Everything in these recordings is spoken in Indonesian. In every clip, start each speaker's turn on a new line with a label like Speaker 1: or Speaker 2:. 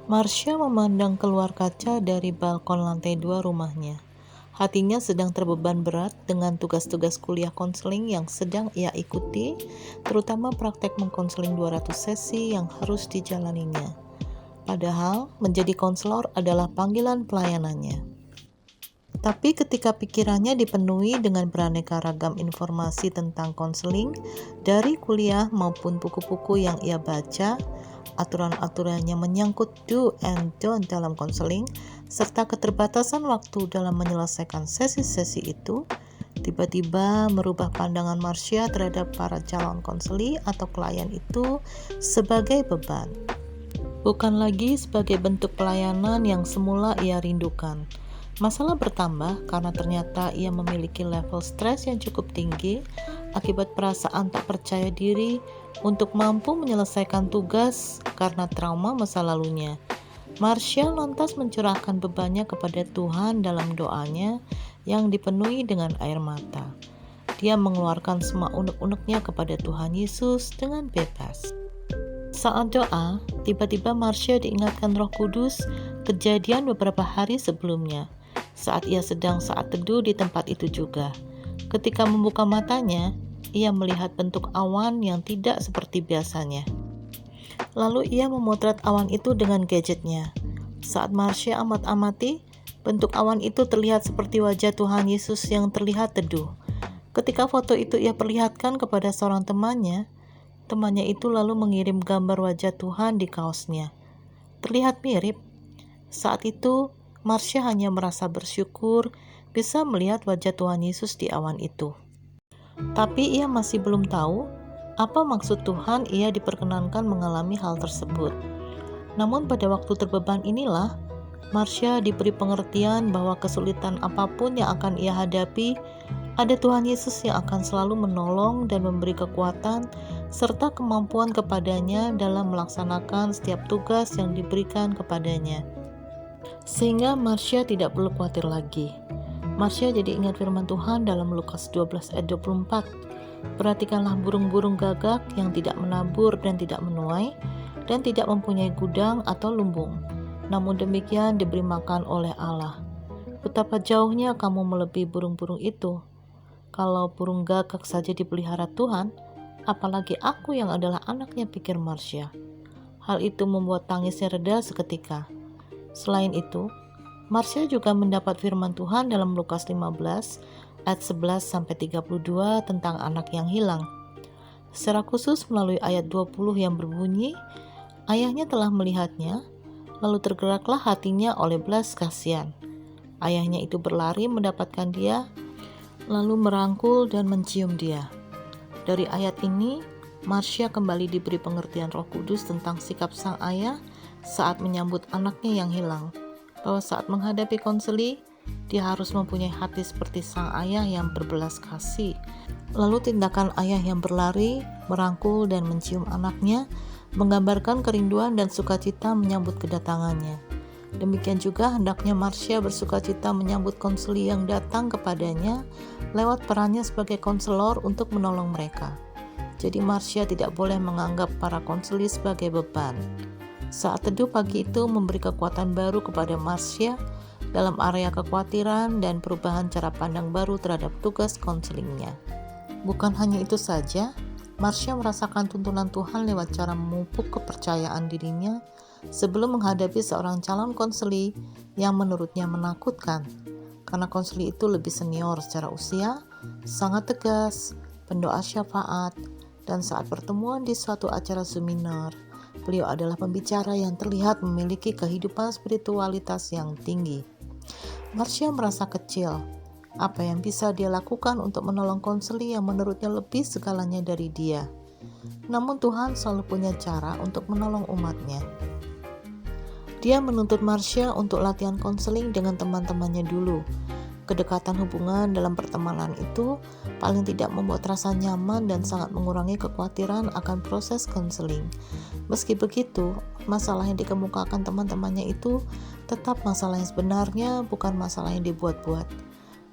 Speaker 1: Marsha memandang keluar kaca dari balkon lantai 2 rumahnya. Hatinya sedang terbeban berat dengan tugas-tugas kuliah konseling yang sedang ia ikuti, terutama praktek mengkonseling 200 sesi yang harus dijalaninya. Padahal, menjadi konselor adalah panggilan pelayanannya. Tapi ketika pikirannya dipenuhi dengan beraneka ragam informasi tentang konseling, dari kuliah maupun buku-buku yang ia baca, aturan-aturan yang menyangkut do and don't dalam konseling, serta keterbatasan waktu dalam menyelesaikan sesi-sesi itu, tiba-tiba merubah pandangan Marsha terhadap para calon konseli atau klien itu sebagai beban. Bukan lagi sebagai bentuk pelayanan yang semula ia rindukan. Masalah bertambah karena ternyata ia memiliki level stres yang cukup tinggi akibat perasaan tak percaya diri untuk mampu menyelesaikan tugas karena trauma masa lalunya. Marsha lantas mencurahkan bebannya kepada Tuhan dalam doanya yang dipenuhi dengan air mata. Dia mengeluarkan semua unek-uneknya kepada Tuhan Yesus dengan bebas. Saat doa, tiba-tiba Marsha diingatkan Roh Kudus kejadian beberapa hari sebelumnya, saat ia sedang saat teduh di tempat itu juga. Ketika membuka matanya, ia melihat bentuk awan yang tidak seperti biasanya. Lalu ia memotret awan itu dengan gadgetnya. Saat Marsha amat-amati, bentuk awan itu terlihat seperti wajah Tuhan Yesus yang terlihat teduh. Ketika foto itu ia perlihatkan kepada seorang temannya itu lalu mengirim gambar wajah Tuhan di kaosnya. Terlihat mirip. Saat itu, Marsha hanya merasa bersyukur bisa melihat wajah Tuhan Yesus di awan itu. Tapi ia masih belum tahu apa maksud Tuhan ia diperkenankan mengalami hal tersebut. Namun pada waktu terbeban inilah, Marsha diberi pengertian bahwa kesulitan apapun yang akan ia hadapi, ada Tuhan Yesus yang akan selalu menolong dan memberi kekuatan serta kemampuan kepadanya dalam melaksanakan setiap tugas yang diberikan kepadanya. Sehingga Marsha tidak perlu khawatir lagi. Marsha jadi ingat firman Tuhan dalam Lukas 12 ayat 24. Perhatikanlah burung-burung gagak yang tidak menabur dan tidak menuai dan tidak mempunyai gudang atau lumbung. Namun demikian diberi makan oleh Allah. Betapa jauhnya kamu melebihi burung-burung itu. Kalau burung gagak saja dipelihara Tuhan, apalagi aku yang adalah anaknya, pikir Marsha. Hal itu membuat tangisnya reda seketika. Selain itu, Marsha juga mendapat firman Tuhan dalam Lukas 15 ayat 11-32 tentang anak yang hilang. Secara khusus melalui ayat 20 yang berbunyi, ayahnya telah melihatnya, lalu tergeraklah hatinya oleh belas kasihan. Ayahnya itu berlari mendapatkan dia, lalu merangkul dan mencium dia. Dari ayat ini, Marsha kembali diberi pengertian Roh Kudus tentang sikap sang ayah saat menyambut anaknya yang hilang, bahwa saat menghadapi konseli, dia harus mempunyai hati seperti sang ayah yang berbelas kasih. Lalu tindakan ayah yang berlari, merangkul dan mencium anaknya menggambarkan kerinduan dan sukacita menyambut kedatangannya. Demikian juga hendaknya Marsha bersukacita menyambut konseli yang datang kepadanya lewat perannya sebagai konselor untuk menolong mereka. Jadi Marsha tidak boleh menganggap para konseli sebagai beban. Saat teduh pagi itu memberi kekuatan baru kepada Marsha dalam area kekhawatiran dan perubahan cara pandang baru terhadap tugas konselingnya. Bukan hanya itu saja, Marsha merasakan tuntunan Tuhan lewat cara memupuk kepercayaan dirinya sebelum menghadapi seorang calon konseli yang menurutnya menakutkan. Karena konseli itu lebih senior secara usia, sangat tegas, pendoa syafaat, dan saat pertemuan di suatu acara seminar, beliau adalah pembicara yang terlihat memiliki kehidupan spiritualitas yang tinggi. Marsha merasa kecil. Apa yang bisa dia lakukan untuk menolong konseli yang menurutnya lebih segalanya dari dia? Namun Tuhan selalu punya cara untuk menolong umatnya. Dia menuntut Marsha untuk latihan konseling dengan teman-temannya dulu. Kedekatan hubungan dalam pertemanan itu paling tidak membuat rasa nyaman dan sangat mengurangi kekhawatiran akan proses konseling. Meski begitu, masalah yang dikemukakan teman-temannya itu tetap masalah yang sebenarnya, bukan masalah yang dibuat-buat.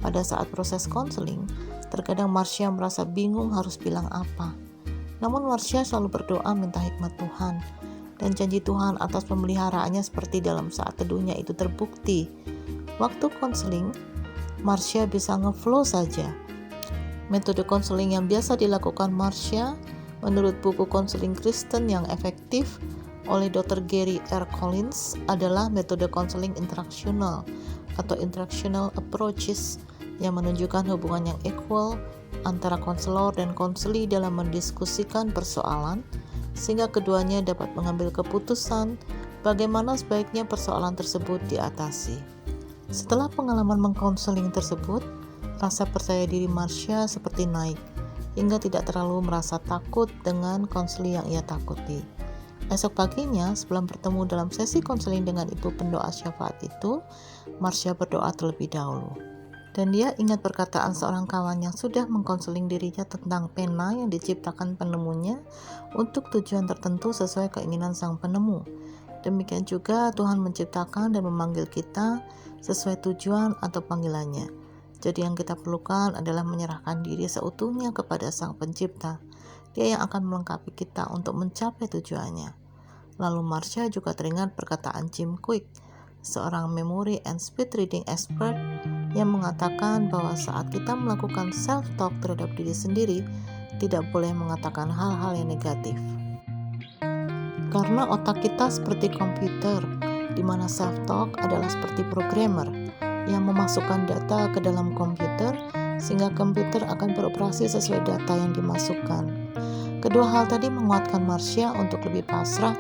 Speaker 1: Pada saat proses konseling, terkadang Marcia merasa bingung harus bilang apa. Namun Marcia selalu berdoa minta hikmat Tuhan, dan janji Tuhan atas pemeliharaannya seperti dalam saat teduhnya itu terbukti. Waktu konseling, Marcia bisa ngeflow saja. Metode konseling yang biasa dilakukan Marcia menurut buku konseling Kristen yang efektif oleh Dr. Gary R. Collins adalah metode konseling interaksional atau interactional approaches yang menunjukkan hubungan yang equal antara konselor dan konseli dalam mendiskusikan persoalan sehingga keduanya dapat mengambil keputusan bagaimana sebaiknya persoalan tersebut diatasi. Setelah pengalaman mengkonseling tersebut, rasa percaya diri Marcia seperti naik hingga tidak terlalu merasa takut dengan konseli yang ia takuti. Esok paginya, sebelum bertemu dalam sesi konseling dengan ibu pendoa syafaat itu, Marcia berdoa terlebih dahulu. Dan dia ingat perkataan seorang kawan yang sudah mengkonseling dirinya tentang pena yang diciptakan penemunya untuk tujuan tertentu sesuai keinginan sang penemu. Demikian juga Tuhan menciptakan dan memanggil kita sesuai tujuan atau panggilannya. Jadi yang kita perlukan adalah menyerahkan diri seutuhnya kepada Sang Pencipta. Dia yang akan melengkapi kita untuk mencapai tujuannya. Lalu Marcia juga teringat perkataan Jim Kwik, seorang memory and speed reading expert yang mengatakan bahwa saat kita melakukan self-talk terhadap diri sendiri, tidak boleh mengatakan hal-hal yang negatif. Karena otak kita seperti komputer, di mana self-talk adalah seperti programmer yang memasukkan data ke dalam komputer, sehingga komputer akan beroperasi sesuai data yang dimasukkan. Kedua hal tadi menguatkan Marcia untuk lebih pasrah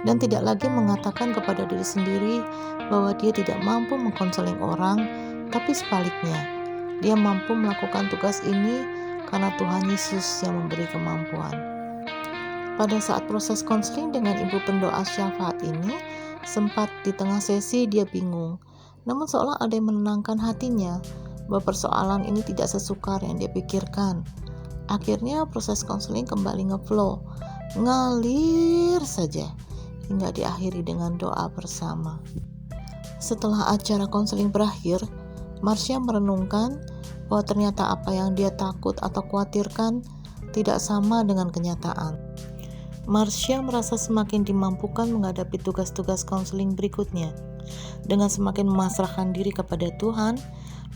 Speaker 1: dan tidak lagi mengatakan kepada diri sendiri bahwa dia tidak mampu mengkonseling orang, tapi sebaliknya, dia mampu melakukan tugas ini karena Tuhan Yesus yang memberi kemampuan. Pada saat proses konseling dengan ibu pendoa syafaat ini, sempat di tengah sesi dia bingung, namun seolah ada yang menenangkan hatinya bahwa persoalan ini tidak sesukar yang dia pikirkan. Akhirnya proses konseling kembali ngeflow, ngalir saja, hingga diakhiri dengan doa bersama. Setelah acara konseling berakhir, Marcia merenungkan bahwa ternyata apa yang dia takut atau khawatirkan tidak sama dengan kenyataan. Marcia merasa semakin dimampukan menghadapi tugas-tugas konseling berikutnya. Dengan semakin memasrahkan diri kepada Tuhan,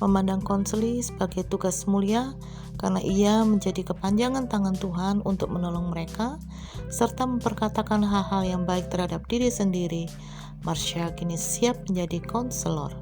Speaker 1: memandang konseli sebagai tugas mulia karena ia menjadi kepanjangan tangan Tuhan untuk menolong mereka, serta memperkatakan hal-hal yang baik terhadap diri sendiri, Marcia kini siap menjadi konselor.